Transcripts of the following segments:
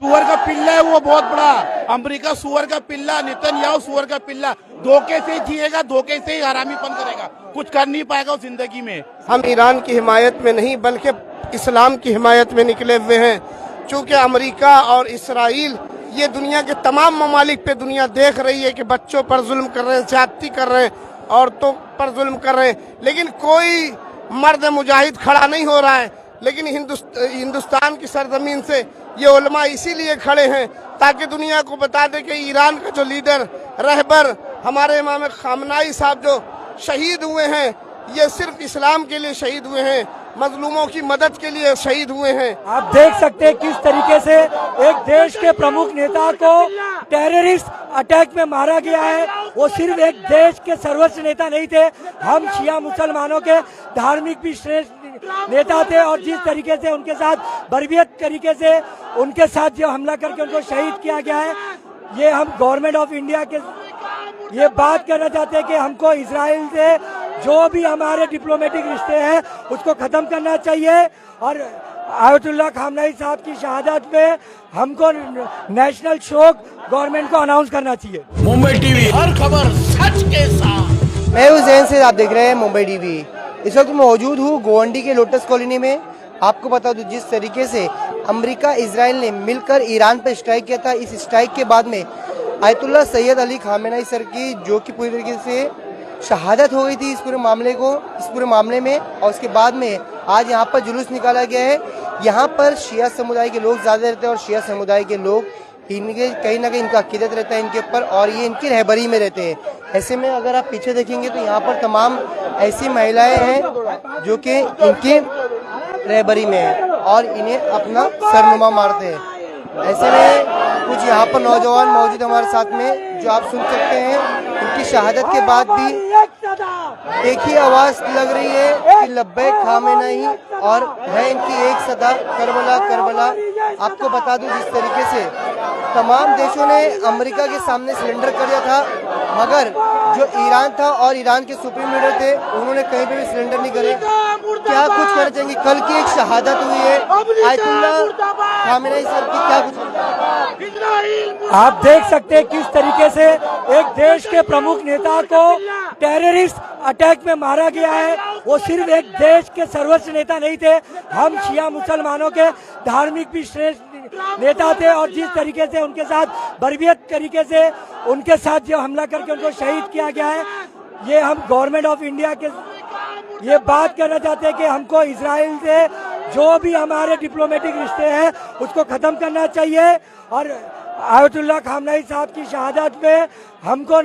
सुअर का पिल्ला है वो बहुत बड़ा। अमेरिका सुअर का पिल्ला, नेतन्याहू सुअर का पिल्ला। धोखे से जिएगा, धोखे से ही हरामीपन करेगा, कुछ कर नहीं पाएगा उस जिंदगी में। हम ईरान की हिमायत में नहीं बल्कि इस्लाम की हिमायत में निकले हुए हैं। चूंकि अमेरिका और इसराइल ये दुनिया के तमाम ममालिक पे दुनिया देख रही है कि बच्चों पर जुल्म कर रहे हैं, ज्यादती कर रहे हैं, औरतों पर जुल्म कर रहे हैं, लेकिन कोई मर्द मुजाहिद खड़ा नहीं हो रहा है। लेकिन हिंदुस्तान की सरजमीन से ये उलमा इसीलिए खड़े हैं ताकि दुनिया को बता दे कि ईरान का जो लीडर रहबर हमारे इमाम खामनाई साहब जो शहीद हुए हैं, ये सिर्फ इस्लाम के लिए शहीद हुए हैं, मजलूमों की मदद के लिए शहीद हुए हैं। आप देख सकते हैं किस तरीके से एक देश के प्रमुख नेता को टेररिस्ट अटैक में मारा गया है। वो सिर्फ एक देश के सर्वोच्च नेता नहीं थे, हम शिया मुसलमानों के धार्मिक भी श्रेष्ठ नेता थे। और जिस तरीके से उनके साथ बर्बरियत तरीके से उनके साथ जो हमला करके उनको शहीद किया गया है, ये हम गवर्नमेंट ऑफ इंडिया के ये बात करना चाहते हैं कि हमको इजराइल से जो भी हमारे डिप्लोमेटिक रिश्ते हैं उसको खत्म करना चाहिए। और आयतुल्लाह खामनाई साहब की शहादत में हमको नेशनल शोक गवर्नमेंट को अनाउंस करना चाहिए। मुंबई टीवी, हर खबर सच के साथ। मैं हूं जैन से, आप देख रहे हैं मुंबई टीवी। इस वक्त मौजूद हूं गोवंडी के लोटस कॉलोनी में। आपको बता दूं जिस तरीके से अमेरिका इजराइल ने मिलकर ईरान पर स्ट्राइक किया था, इस स्ट्राइक के बाद में Ayatollah Syed Ali Khamenei sir की जो कि पूरी तरीके से शहादत हो गई थी इस पूरे मामले में। और उसके बाद में आज यहाँ पर जुलूस निकाला गया है। यहाँ पर शिया समुदाय के लोग ज्यादा रहते हैं और शिया समुदाय के लोग इनके कहीं ना कहीं इनका अकीदत रहता है इनके ऊपर, और ये इनकी रहबरी में रहते हैं। ऐसे में अगर आप पीछे देखेंगे तो यहाँ पर तमाम ऐसी महिलाएं हैं जो कि इनकी रहबरी में है और इन्हें अपना सरनुमा मारते हैं। ऐसे में कुछ यहाँ पर नौजवान मौजूद हमारे साथ में, जो आप सुन सकते हैं इनकी शहादत के बाद भी एक ही आवाज लग रही है कि लब्बैक खामेनेई, और है इनकी एक सदा करबला करबला। आपको बता दूं जिस तरीके से तमाम देशों ने अमेरिका के सामने सरेंडर कर दिया था, मगर जो ईरान था और ईरान के सुप्रीम लीडर थे उन्होंने कहीं पे भी सरेंडर नहीं करे। क्या कुछ कहना चाहेंगे? कल की एक शहादत हुई है आयतुल्लाह खामेनेई सर की, क्या कुछ? आप देख सकते हैं किस तरीके से एक देश के प्रमुख नेता को टेररिस्ट अटैक में मारा गया है। वो सिर्फ एक देश के सर्वोच्च नेता नहीं थे, हम शिया मुसलमानों के धार्मिक भी श्रेष्ठ नेता थे। और जिस तरीके से उनके साथ बर्बरियत तरीके से उनके साथ जो हमला करके उनको शहीद किया गया है, ये हम गवर्नमेंट ऑफ इंडिया के ये बात करना चाहते हैं कि हमको इजराइल से जो भी हमारे डिप्लोमेटिक रिश्ते हैं उसको खत्म करना चाहिए। और आयतुल्लाह खामनाई साहब की शहादत में हमको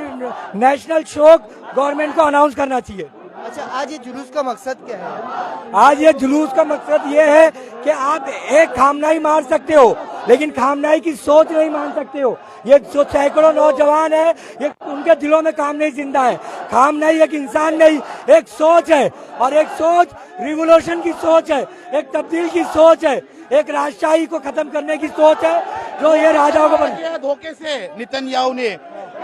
नेशनल शोक गवर्नमेंट को अनाउंस करना चाहिए। अच्छा, आज ये जुलूस का मकसद क्या है? आज ये जुलूस का मकसद ये है कि आप एक खामनाई मार सकते हो लेकिन खामनाई की सोच नहीं मान सकते हो। ये जो सैकड़ों नौजवान है, ये उनके दिलों में खामनाई जिंदा है। खामनाई एक इंसान नहीं, एक सोच है, और एक सोच रिवोल्यूशन की सोच है, एक तब्दील की सोच है, एक राजशाही को खत्म करने की सोच है जो ये राजाओं को बन। धोखे से नेतन्याहू ने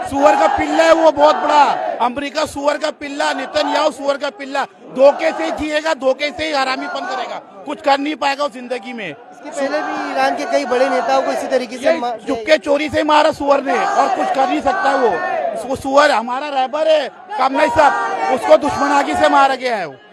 सुअर का पिल्ला है वो बहुत बड़ा। अमेरिका सुअर का पिल्ला, नेतन्याहू सुअर का पिल्ला। धोखे से जिएगा, धोखे से ही हरामीपन करेगा, कुछ कर नहीं पाएगा उस जिंदगी में। इसके पहले भी ईरान के कई बड़े नेताओं को इसी तरीके से चुपके चोरी से मारा सुअर ने, और कुछ कर नहीं सकता वो सुअर हमारा रहबर है खामनेई साहब, उसको दुश्मनागी से मारा गया है।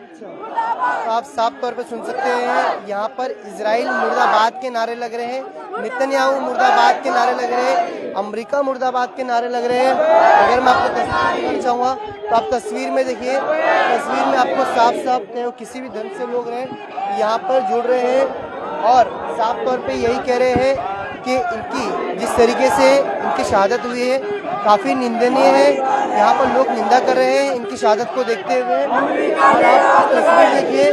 आप साफ तौर पर सुन सकते हैं यहाँ पर इजराइल मुर्दाबाद के नारे लग रहे हैं, नेतन्याहू मुर्दाबाद के नारे लग रहे हैं, अमेरिका मुर्दाबाद के नारे लग रहे हैं। अगर मैं आपको तस्वीर दिखाना चाहूँगा तो आप तस्वीर में देखिए, तस्वीर में आपको साफ साफ चाहे किसी भी धर्म से लोग रहे यहाँ पर जुड़ रहे हैं और साफ तौर पे यही कह रहे हैं कि इनकी जिस तरीके से इनकी शहादत हुई है काफ़ी निंदनीय है। यहाँ पर लोग निंदा कर रहे हैं इनकी शहादत को देखते हुए। और आप तस्वीर देखिए,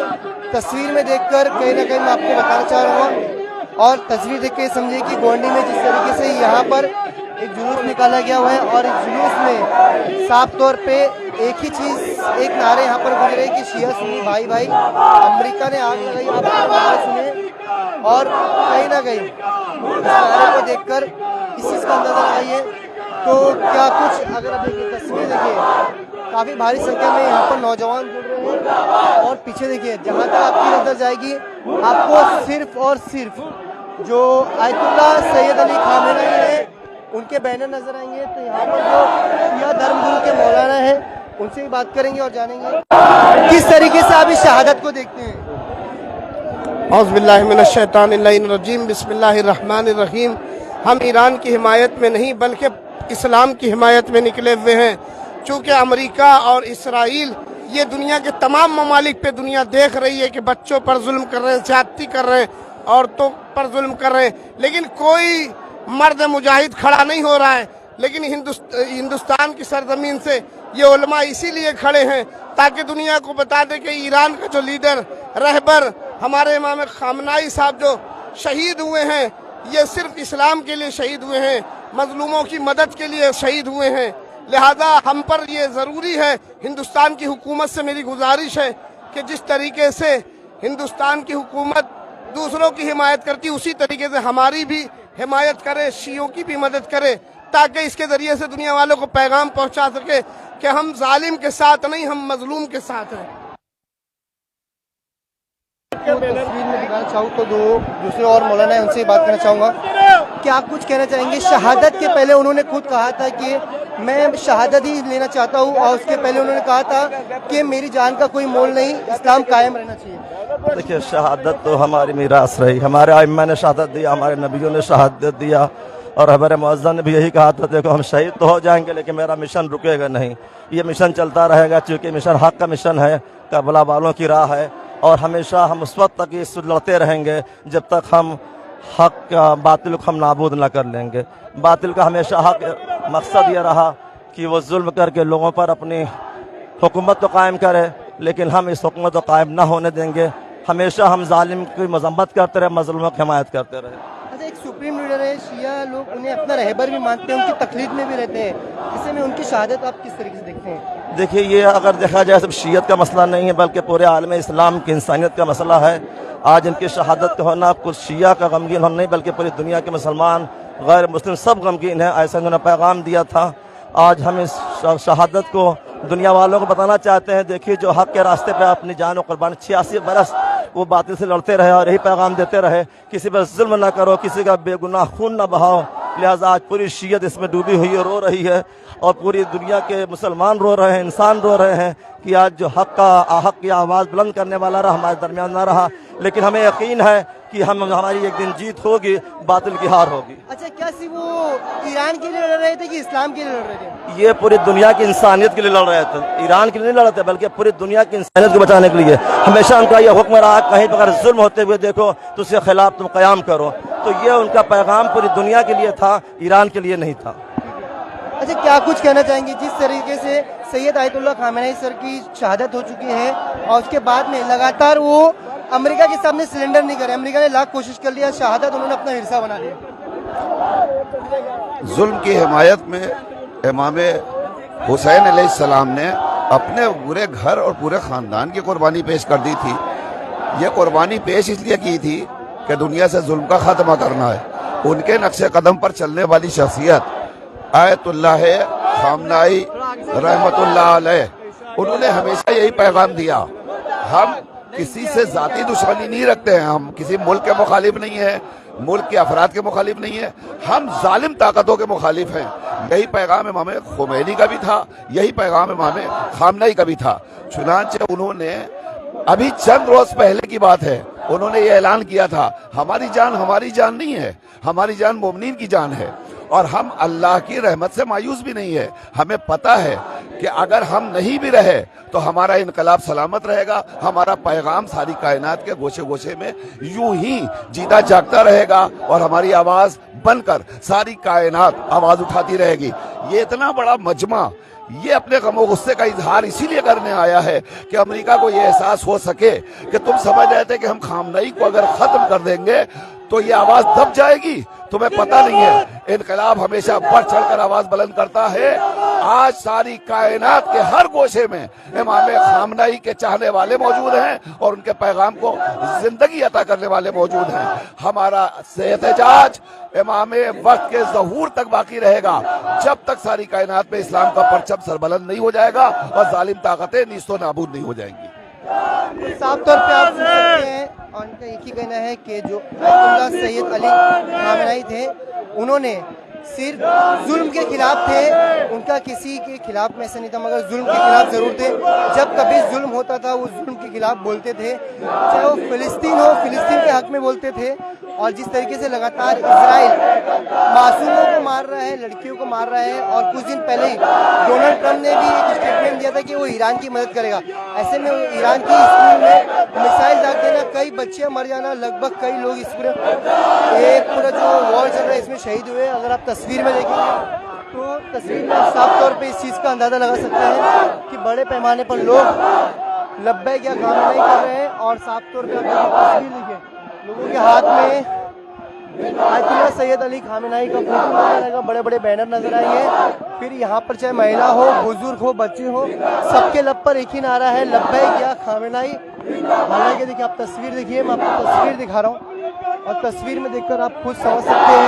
तस्वीर में देखकर कहीं ना कहीं मैं आपको बताना चाह रहा हूँ, और तस्वीर देख के समझिए कि गोवंडी में जिस तरीके से यहाँ पर एक जुलूस निकाला गया हुआ है, और इस जुलूस में साफ तौर पे एक ही चीज़, एक नारे यहाँ पर गुजर रहे कि शिया सुन्नी भाई भाई। अमेरिका ने आग लगाई, आप नारे सुने, और कहीं ना कहीं इस नारे को देखकर इस चीज़ का अंदाजा लगाइए तो क्या कुछ। अगर आप देखिए तस्वीर देखिए, काफ़ी भारी संख्या में यहाँ पर नौजवान जुड़ रहे हैं, और पीछे देखिए जहाँ तक आपकी नजर जाएगी आपको सिर्फ और सिर्फ जो आयतुल्लाह सैयद अली खामेनी है उनके बैनर नजर आएंगे। तो यहाँ पर जो शिया धर्मगुरु के मौलाना है उनसे भी बात करेंगे और जानेंगे किस तरीके से आप इस शहादत को देखते हैं। औज़ुबिल्लाहिमिनश्शैतानिर्रजीम बिस्मिल्लाहिर्रहमानिर्रहीम। हम ईरान की हिमायत में नहीं बल्कि इस्लाम की हिमायत में निकले हुए हैं, चूँकि अमेरिका और इसराइल ये दुनिया के तमाम ममालिक पे दुनिया देख रही है कि बच्चों पर जुल्म कर रहे हैं, ज्यादती कर रहे हैं, औरतों पर जुल्म कर रहे हैं, लेकिन कोई मर्द मुजाहिद खड़ा नहीं हो रहा है। लेकिन हिंदुस्तान की सरजमीन से ये उलमा इसीलिए खड़े हैं ताकि दुनिया को बता दे कि ईरान का जो लीडर रहबर हमारे इमाम खामनाई साहब जो शहीद हुए हैं, ये सिर्फ इस्लाम के लिए शहीद हुए हैं, मजलूमों की मदद के लिए शहीद हुए हैं। लिहाजा हम पर ये ज़रूरी है, हिंदुस्तान की हुकूमत से मेरी गुजारिश है कि जिस तरीके से हिंदुस्तान की हुकूमत दूसरों की हिमायत करती उसी तरीके से हमारी भी हिमायत करे, शियों की भी मदद करे, ताकि इसके जरिए से दुनिया वालों को पैगाम पहुंचा सके कि हम जालिम के साथ नहीं, हम मजलूम के साथ हैं। तस्वीर में दिखाना चाहूँ तो दो दूसरे और मौलाना है उनसे बात करना चाहूँगा। क्या आप कुछ कहना चाहेंगे? शहादत के पहले उन्होंने खुद कहा था कि मैं शहादत ही लेना चाहता हूँ, और उसके पहले उन्होंने कहा था कि मेरी जान का कोई मोल नहीं, इस्लाम कायम रहना चाहिए। देखिए, शहादत तो हमारी मीरास रही, हमारे आइम्मा ने शहादत दिया, हमारे नबियों ने शहादत दिया, और हमारे मुअज्जिन ने भी यही कहा था, देखो हम शहीद तो हो जाएंगे लेकिन मेरा मिशन रुकेगा नहीं, ये मिशन चलता रहेगा, क्योंकि मिशन हक का मिशन है, करबला वालों की राह है, और हमेशा हम उस वक्त तक इस लड़ते रहेंगे जब तक हम हक का बातिल को हम नाबूद ना कर लेंगे। बातिल का हमेशा हक मकसद ये रहा कि वो जुल्म करके लोगों पर अपनी हुकूमत तो कायम करे, लेकिन हम इस हुकूमत को कायम ना होने देंगे। हमेशा हम जालिम की मजम्मत करते रहे, मजलूमों की हिमायत करते रहे। अच्छा, एक सुप्रीम लीडर है, शिया लोग उन्हें अपना रहबर भी मानते हैं, उनकी तकलीद में भी रहते हैं, ऐसे में उनकी शहादत आप किस तरीके से देखते हैं? देखिए, ये अगर देखा जाए सिर्फ शीयत का मसला नहीं है, बल्कि पूरे आलम इस्लाम की इंसानियत का मसला है। आज इनकी शहादत का होना कुछ शिया का गमगीन होना नहीं, बल्कि पूरी दुनिया के मुसलमान गैर मुस्लिम सब गमगीन है। ऐसा उन्होंने पैगाम दिया था। आज हम इस शहादत को दुनिया वालों को बताना चाहते हैं। देखिए, जो हक के रास्ते पे अपनी जान और कुर्बानी 86 बरस वो बातिल से लड़ते रहे और यही पैगाम देते रहे, किसी पर जुल्म ना करो, किसी का बेगुनाह खून ना बहाओ। लिहाजा आज पूरी शीयत इसमें डूबी हुई है, रो रही है, और पूरी दुनिया के मुसलमान रो रहे हैं, इंसान रो रहे हैं कि आज जो हक की आवाज़ बुलंद करने वाला रहा हमारे दरमियान ना रहा। लेकिन हमें यकीन है कि हमारी एक दिन जीत होगी, बातिल की हार होगी। अच्छा, क्या सिर्फ वो ईरान के लिए लड़ रहे थे कि इस्लाम के लिए लड़ रहे थे? ये पूरी दुनिया की इंसानियत के लिए लड़ रहे थे, ईरान के लिए नहीं लड़ते, बल्कि पूरी दुनिया की इंसानियत को बचाने के लिए। हमेशा उनका ये हुक्म रहा, कहीं पर अगर जुल्म होते हुए देखो तो उसके खिलाफ तुम क़याम करो। तो ये उनका पैगाम पूरी दुनिया के लिए था, ईरान के लिए नहीं था। अच्छा, क्या कुछ कहना चाहेंगे? जिस तरीके से सैयद आयतुल्लाह खामेनी सर की शहादत हो चुकी है और उसके बाद में लगातार वो अमेरिका के सामने सिलेंडर नहीं करे, अमेरिका ने लाख कोशिश कर लिया, शहादत उन्होंने अपना हिस्सा बना लिया। जुल्म की हिमायत में इमाम हुसैन अलैहिस्सलाम ने अपने पूरे घर और पूरे ख़ानदान की कुर्बानी पेश कर दी थी। ये कुर्बानी पेश इसलिए की थी कि दुनिया से जुल्म का खात्मा करना है। उनके नक्शे कदम पर चलने वाली शख्सियत आयतुल्लाह खामनाई रहमतुल्लाह अलैह, उन्होंने हमेशा यही पैगाम दिया, हम किसी से जाती दुश्मनी नहीं रखते हैं, हम किसी मुल्क के मुखालिफ नहीं है, मुल्क के अफराद के मुखालिफ नहीं है, हम जालिम ताकतों के मुखालिफ हैं। यही पैगाम इमाम खुमैनी का भी था, यही पैगाम इमाम खामनाई का भी था। चुनांचे उन्होंने अभी चंद रोज पहले की बात है, उन्होंने ये ऐलान किया था, हमारी जान नहीं है, हमारी जान मोमिनीन की जान है, और हम अल्लाह की रहमत से मायूस भी नहीं है। हमें पता है कि अगर हम नहीं भी रहे तो हमारा इनकलाब सलामत रहेगा, हमारा पैगाम सारी कायनात के गोशे गोशे में यूं ही जीता जागता रहेगा, और हमारी आवाज बनकर सारी कायनात आवाज उठाती रहेगी। ये इतना बड़ा मजमा ये अपने गम गुस्से का इजहार इसीलिए करने आया है कि अमेरिका को ये एहसास हो सके कि तुम समझ रहे थे कि हम खामनई को अगर खत्म कर देंगे तो ये आवाज दब जाएगी, तुम्हें पता नहीं है, इनकलाब हमेशा बढ़ चढ़कर आवाज बुलंद करता है। आज सारी कायनात के हर गोशे में इमाम खामनई के चाहने वाले मौजूद हैं और उनके पैगाम को जिंदगी अता करने वाले मौजूद हैं। हमारा एहतजाज इमाम वक्त के ज़हूर तक बाकी रहेगा, जब तक सारी कायनात में इस्लाम का परचम सरबलंद नहीं हो जाएगा और जालिम ताकतें नीस्तो नाबूद नहीं हो जाएंगी। साफ तौर पे आप सुन सकते हैं और इनका एक ही कहना है कि जो अयतुल्लाह सैयद अली खामेनी थे उन्होंने सिर्फ जुल्म के खिलाफ थे, उनका किसी के खिलाफ में ऐसा नहीं था, मगर जुल्म के खिलाफ जरूर थे। जब कभी जुल्म होता था वो जुल्म के खिलाफ बोलते थे, चाहे वो फिलिस्तीन हो, फिलिस्तीन के हक में बोलते थे। और जिस तरीके से लगातार इजराइल मासूमों को मार रहा है, लड़कियों को मार रहा है, और कुछ दिन पहले ही डोनाल्ड ट्रंप ने भी एक स्टेटमेंट दिया था कि वो ईरान की मदद करेगा। ऐसे में ईरान की स्कूल में मिसाइल दाग देना, कई बच्चे मर जाना, लगभग कई लोग इस पूरा जो वॉर चल रहा है इसमें शहीद हुए। अगर आप तस्वीर में देखेंगे तो तस्वीर में साफ तौर पे इस चीज़ का अंदाजा लगा सकते हैं कि बड़े पैमाने पर लोग लब्बैक या खामेनी कर रहे हैं। और साफ तौर पे आप तस्वीर देखिए, लोगों के हाथ में अयतुल्लाह सैयद अली खामेनी का फोटो नजर आएगा, बड़े बड़े बैनर नजर आएंगे। फिर यहाँ पर चाहे महिला हो, बुजुर्ग हो, बच्चे हो, सबके लब पर एक ही नारा है, लब्बैक या खामेनी। हालांकि देखिए, आप तस्वीर देखिए, मैं आपको तस्वीर दिखा रहा हूँ और तस्वीर में देखकर आप खुद समझ सकते हैं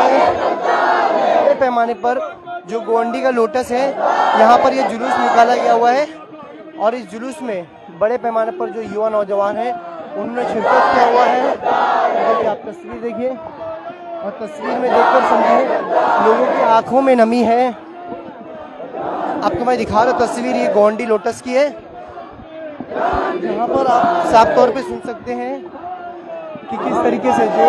बड़े पैमाने पर जो गोवंडी का लोटस है यहाँ पर ये जुलूस निकाला गया हुआ है। और इस जुलूस में बड़े पैमाने पर जो युवा नौजवान हैं उन्होंने शिरकत किया हुआ है। देखिए, आप तस्वीर देखिए और तस्वीर में देखकर समझिए लोगों की आंखों में नमी है। आपको मैं दिखा रहा हूँ तस्वीर, ये गोवंडी लोटस की है, जहाँ पर आप साफ तौर पे सुन सकते हैं कि किस तरीके से जो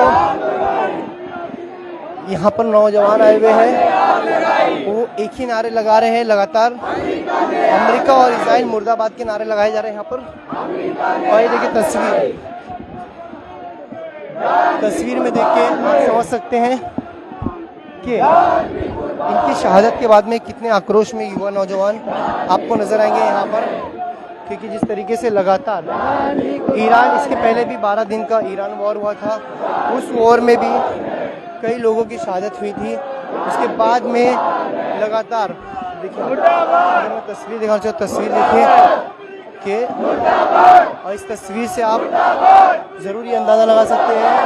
यहाँ पर नौजवान आए हुए हैं वो एक ही नारे लगा रहे हैं लगातार, अमेरिका और इजराइल मुर्दाबाद के नारे लगाए जा रहे हैं यहाँ पर। और ये देखिए तस्वीर में देख के आप समझ सकते हैं कि इनकी शहादत के बाद में कितने आक्रोश में युवा नौजवान आपको नजर आएंगे यहाँ पर। क्योंकि जिस तरीके से लगातार ईरान, इसके पहले भी 12 दिन का ईरान वॉर हुआ था, उस वॉर में भी कई लोगों की शहादत हुई थी। उसके बाद में लगातार देखिए, अगर मैं तस्वीर दिखाना चाहूँ, तस्वीर देखिए कि और इस तस्वीर से आप ज़रूर ये अंदाज़ा लगा सकते हैं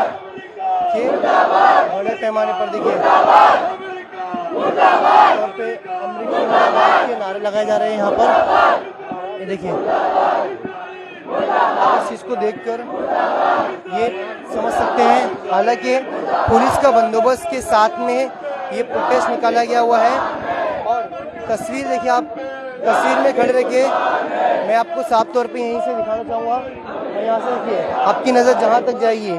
कि बड़े पैमाने पर देखिए तौर पे अमेरिका के नारे लगाए जा रहे हैं यहाँ पर। ये देखिए, इस चीज़ को देखकर ये समझ सकते हैं। हालांकि पुलिस का बंदोबस्त के साथ में ये प्रोटेस्ट निकाला गया हुआ है। और तस्वीर देखिए, आप तस्वीर में खड़े रहिए, मैं आपको साफ तौर पे यहीं से दिखाना चाहूँगा। यहाँ से देखिए, आपकी नज़र जहाँ तक जाएगी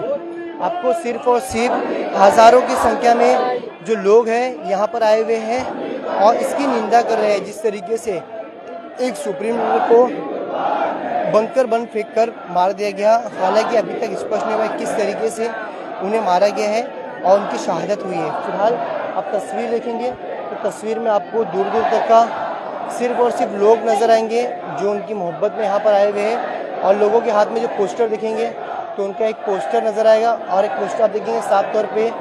आपको सिर्फ और सिर्फ हज़ारों की संख्या में जो लोग हैं यहाँ पर आए हुए हैं और इसकी निंदा कर रहे हैं। जिस तरीके से एक सुप्रीम कोर्ट को बंकर बन फेंक कर मार दिया गया, हालांकि अभी तक स्पष्ट नहीं हुआ किस तरीके से उन्हें मारा गया है और उनकी शहादत हुई है। फिलहाल आप तस्वीर देखेंगे तो तस्वीर में आपको दूर दूर तक का सिर्फ और सिर्फ लोग नज़र आएंगे जो उनकी मोहब्बत में यहाँ पर आए हुए हैं। और लोगों के हाथ में जो पोस्टर दिखेंगे तो उनका एक पोस्टर नज़र आएगा और एक पोस्टर आप देखेंगे साफ तौर पे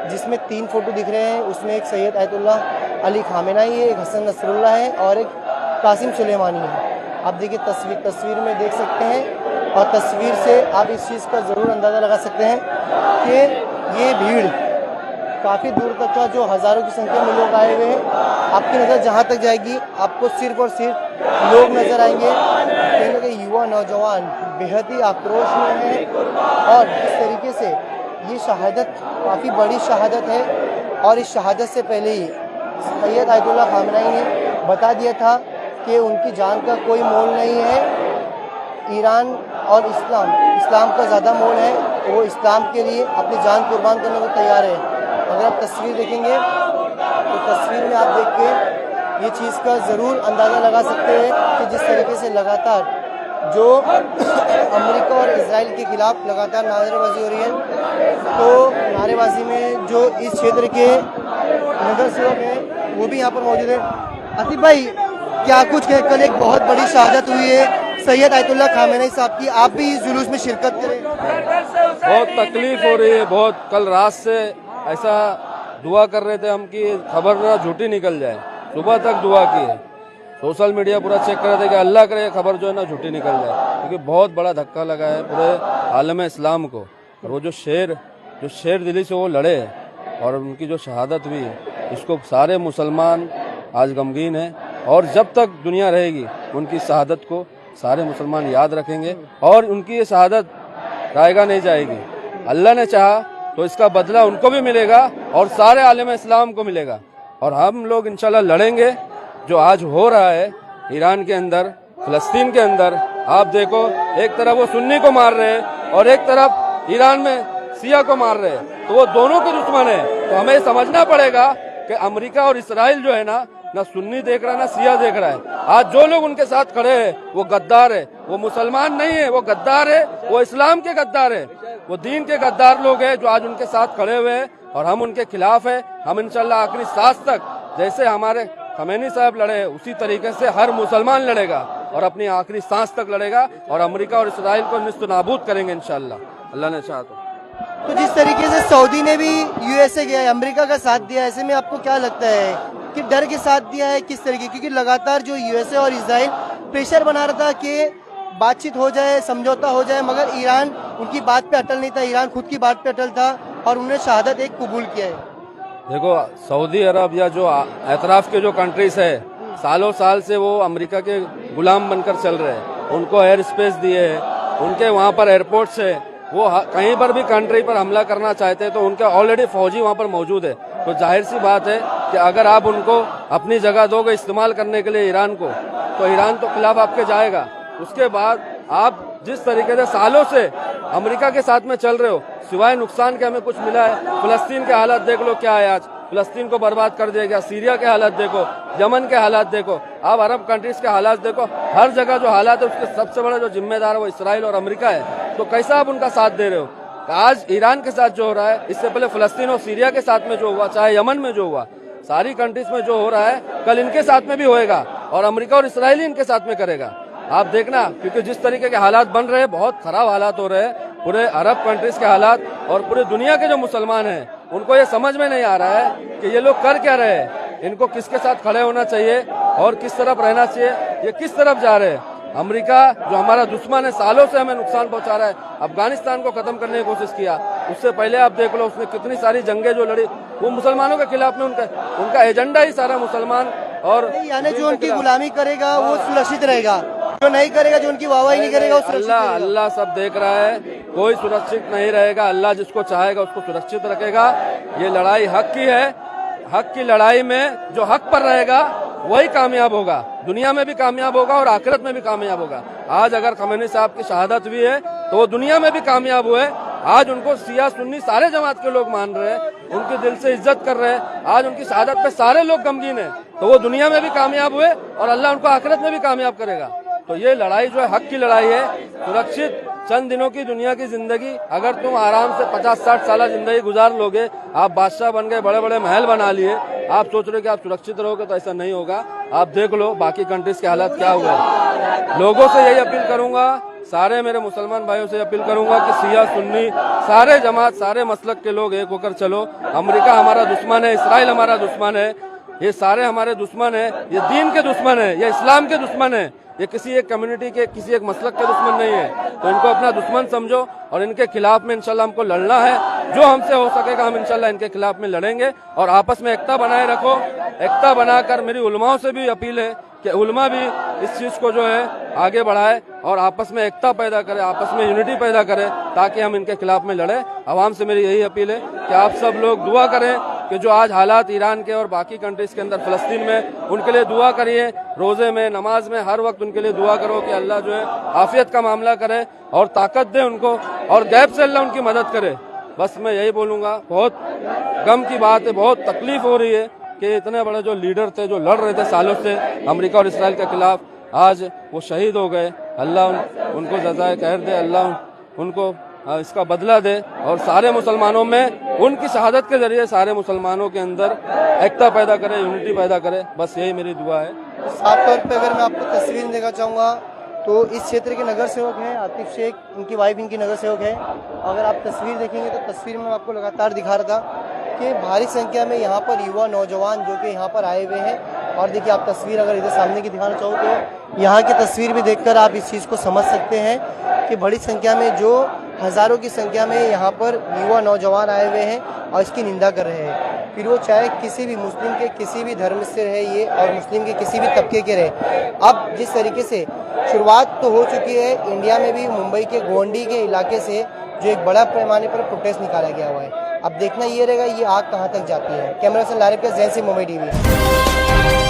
जिसमें 3 फोटो दिख रहे हैं। उसमें एक सैयद अयतुल्लाह अली खामेनी है, एक हसन नसरुल्लाह है और एक कासिम सुलेमानी है। आप देखिए तस्वीर में देख सकते हैं और तस्वीर से आप इस चीज़ का ज़रूर अंदाज़ा लगा सकते हैं कि ये भीड़ काफ़ी दूर तक का जो हज़ारों की संख्या में लोग आए हुए हैं, आपकी नज़र जहाँ तक जाएगी आपको सिर्फ और सिर्फ लोग नज़र आएंगे। कहीं ना युवा नौजवान बेहद ही आक्रोश में हैं और इस तरीके से ये शहादत काफ़ी बड़ी शहादत है। और इस शहादत से पहले ही सैयद अयतुल्लाह खामेनी ने बता दिया था कि उनकी जान का कोई मोल नहीं है। ईरान और इस्लाम का ज़्यादा मोल है, वो इस्लाम के लिए अपनी जान कुर्बान करने को तैयार है। अगर आप तस्वीर देखेंगे तो तस्वीर में आप देख के ये चीज़ का ज़रूर अंदाज़ा लगा सकते हैं कि जिस तरीके से लगातार जो अमेरिका और इजराइल के खिलाफ लगातार नारेबाजी हो रही है, तो नारेबाजी में जो इस क्षेत्र के नगर सेवक हैं वो भी यहाँ पर मौजूद है। आतिफ भाई, क्या कुछ कहें, कल एक बहुत बड़ी शहादत हुई है सैयद अयतुल्लाह खामेनी साहब की, आप भी इस जुलूस में शिरकत करें? बहुत तकलीफ हो रही है, बहुत। कल रात से ऐसा दुआ कर रहे थे हम कि खबर ना झूठी निकल जाए, सुबह तक दुआ की है। सोशल मीडिया पूरा चेक कर रहे थे कि अल्लाह करे खबर जो है ना झूठी निकल जाए, क्योंकि बहुत बड़ा धक्का लगा है पूरे आलम इस्लाम को। और वो जो शेर दिली से वो लड़े और उनकी जो शहादत हुई है, इसको सारे मुसलमान आज गमगीन हैं। और जब तक दुनिया रहेगी उनकी शहादत को सारे मुसलमान याद रखेंगे और उनकी ये शहादत रायगा नहीं जाएगी। अल्लाह ने चाहा तो इसका बदला उनको भी मिलेगा और सारे आलम इस्लाम को मिलेगा। और हम लोग इंशाल्लाह लड़ेंगे। जो आज हो रहा है ईरान के अंदर, फिलिस्तीन के अंदर, आप देखो एक तरफ वो सुन्नी को मार रहे हैं और एक तरफ ईरान में शिया को मार रहे हैं, तो वो दोनों के दुश्मन है। तो हमें समझना पड़ेगा कि अमेरिका और इसराइल जो है ना सुन्नी देख रहा है ना शिया देख रहा है। आज जो लोग उनके साथ खड़े हैं वो गद्दार है, वो मुसलमान नहीं है, वो गद्दार है, वो इस्लाम के गद्दार है, वो दीन के गद्दार लोग हैं जो आज उनके साथ खड़े हुए हैं और हम उनके खिलाफ है। हम इंशाल्लाह आखिरी सांस तक जैसे हमारे खमैनी साहब लड़े उसी तरीके से हर मुसलमान लड़ेगा और अपनी आखिरी सांस तक लड़ेगा और अमेरिका और इसराइल को निस्त नाबूद करेंगे इंशाल्लाह, अल्लाह ने चाहा तो। जिस तरीके से सऊदी ने भी यूएसए गया है, अमेरिका का साथ दिया, ऐसे में आपको क्या लगता है कि डर के साथ दिया है किस तरीके, क्योंकि लगातार जो यूएसए और इजराइल प्रेशर बना रहा था कि बातचीत हो जाए, समझौता हो जाए, मगर ईरान उनकी बात पे अटल नहीं था। ईरान खुद की बात पे अटल था और उन्होंने शहादत एक कबूल किया है। देखो सऊदी अरब या जो एतराफ के जो कंट्रीज है सालों साल से वो अमेरिका के गुलाम बनकर चल रहे हैं। उनको एयर स्पेस दिए है, उनके वहाँ पर एयरपोर्ट्स है, वो कहीं पर भी कंट्री पर हमला करना चाहते हैं तो उनके ऑलरेडी फौजी वहाँ पर मौजूद है। तो जाहिर सी बात है कि अगर आप उनको अपनी जगह दोगे इस्तेमाल करने के लिए ईरान को, तो ईरान तो खिलाफ आपके जाएगा। उसके बाद आप जिस तरीके से सालों से अमेरिका के साथ में चल रहे हो, सिवाय नुकसान के हमें कुछ मिला है? फिलिस्तीन के हालात देख लो क्या है आज, फिलिस्तीन को बर्बाद कर दिया गया। सीरिया के हालात देखो, यमन के हालात देखो, आप अरब कंट्रीज के हालात देखो, हर जगह जो हालात है उसके सबसे बड़ा जो जिम्मेदार है वो इसराइल और अमेरिका है। तो कैसा आप उनका साथ दे रहे हो? आज ईरान के साथ जो हो रहा है, इससे पहले फिलिस्तीन और सीरिया के साथ में जो हुआ, चाहे यमन में जो हुआ, सारी कंट्रीज में जो हो रहा है कल इनके साथ में भी होएगा और अमेरिका और इसराइल ही इनके साथ में करेगा। आप देखना, क्योंकि जिस तरीके के हालात बन रहे हैं, बहुत खराब हालात हो रहे हैं पूरे अरब कंट्रीज के हालात, और पूरी दुनिया के जो मुसलमान हैं उनको ये समझ में नहीं आ रहा है कि ये लोग कर क्या रहे हैं, इनको किसके साथ खड़े होना चाहिए और किस तरफ रहना चाहिए, ये किस तरफ जा रहे हैं। अमेरिका जो हमारा दुश्मन है, सालों से हमें नुकसान पहुंचा रहा है, अफगानिस्तान को खत्म करने की कोशिश किया, उससे पहले आप देख लो उसने कितनी सारी जंगें जो लड़ी वो मुसलमानों के खिलाफ में, उनका एजेंडा ही सारा मुसलमान। और यानी जो उनकी गुलामी करेगा वो सुरक्षित रहेगा, जो नहीं करेगा, जो उनकी वाहवाही नहीं करेगा वो सुरक्षित रहेगा। अल्लाह सब देख रहा है, कोई सुरक्षित नहीं रहेगा। अल्लाह जिसको चाहेगा उसको सुरक्षित रखेगा। ये लड़ाई हक की है, हक की लड़ाई में जो हक पर रहेगा वही कामयाब होगा, दुनिया में भी कामयाब होगा और आखिरत में भी कामयाब होगा। आज अगर खमैनी साहब की शहादत हुई है तो वो दुनिया में भी कामयाब हुए। आज उनको शिया सुन्नी सारे जमात के लोग मान रहे हैं, उनके दिल से इज्जत कर रहे हैं। आज उनकी शहादत पे सारे लोग गमगीन हैं, तो वो दुनिया में भी कामयाब हुए और अल्लाह उनको आखिरत में भी कामयाब करेगा। तो ये लड़ाई जो है हक की लड़ाई है, सुरक्षित चंद दिनों की दुनिया की जिंदगी, अगर तुम आराम से 50-60 साल जिंदगी गुजार लोगे, आप बादशाह बन गए, बड़े बड़े महल बना लिए, आप सोच रहे हो कि आप सुरक्षित रहोगे, तो ऐसा नहीं होगा। आप देख लो बाकी कंट्रीज के हालात क्या हुए। लोगों से यही अपील करूंगा, सारे मेरे मुसलमान भाइयों से अपील करूंगा कि शिया सुन्नी सारे जमात सारे मसलक के लोग एक होकर चलो। अमेरिका हमारा दुश्मन है, इसराइल हमारा दुश्मन है, ये सारे हमारे दुश्मन है, ये दीन के दुश्मन है, ये इस्लाम के दुश्मन है, ये किसी एक कम्युनिटी के किसी एक मसलक के दुश्मन नहीं है। तो इनको अपना दुश्मन समझो और इनके खिलाफ में इंशाल्लाह हमको लड़ना है। जो हमसे हो सकेगा हम इंशाल्लाह इनके खिलाफ में लड़ेंगे और आपस में एकता बनाए रखो। एकता बनाकर मेरी उलमाओं से भी अपील है कि उलमा भी इस चीज को जो है आगे बढ़ाए और आपस में एकता पैदा करे, आपस में यूनिटी पैदा करे, ताकि हम इनके खिलाफ में लड़े। आवाम से मेरी यही अपील है कि आप सब लोग दुआ करें कि जो आज हालात ईरान के और बाकी कंट्रीज के अंदर फिलिस्तीन में, उनके लिए दुआ करिए। रोजे में, नमाज में, हर वक्त उनके लिए दुआ करो कि अल्लाह जो है आफियत का मामला करे और ताकत दे उनको और गैब से अल्लाह उनकी मदद करे। बस मैं यही बोलूंगा। बहुत गम की बात है, बहुत तकलीफ हो रही है कि इतने बड़े जो लीडर थे, जो लड़ रहे थे सालों से अमेरिका और इसराइल के खिलाफ, आज वो शहीद हो गए। अल्लाह उनको जज़ाए खैर दे, अल्लाह उनको इसका बदला दे और सारे मुसलमानों में उनकी शहादत के जरिए सारे मुसलमानों के अंदर एकता पैदा करे, यूनिटी पैदा करे। बस यही मेरी दुआ है। साफ तौर पे अगर मैं आपको तस्वीर देखना चाहूँगा तो इस क्षेत्र के नगर सेवक हैं आतिफ शेख, उनकी वाइफ इनकी नगर सेवक है। अगर आप तस्वीर देखेंगे तो तस्वीर में आपको लगातार दिखा रहा था कि भारी संख्या में यहाँ पर युवा नौजवान जो कि यहाँ पर आए हुए हैं। और देखिए आप तस्वीर अगर इधर सामने की दिखाना चाहो तो यहाँ की तस्वीर भी देखकर आप इस चीज़ को समझ सकते हैं कि बड़ी संख्या में, जो हज़ारों की संख्या में यहाँ पर युवा नौजवान आए हुए हैं और इसकी निंदा कर रहे हैं। फिर वो चाहे किसी भी मुस्लिम के किसी भी धर्म से रहे ये और मुस्लिम के किसी भी तबके के रहे। अब जिस तरीके से शुरुआत तो हो चुकी है इंडिया में भी, मुंबई के गोंडी के इलाके से जो एक बड़ा पैमाने पर प्रोटेस्ट निकाला गया हुआ है। अब देखना ये रहेगा ये आग कहाँ तक जाती है। कैमरा से लारिफ के जैन से मुंबई टीवी।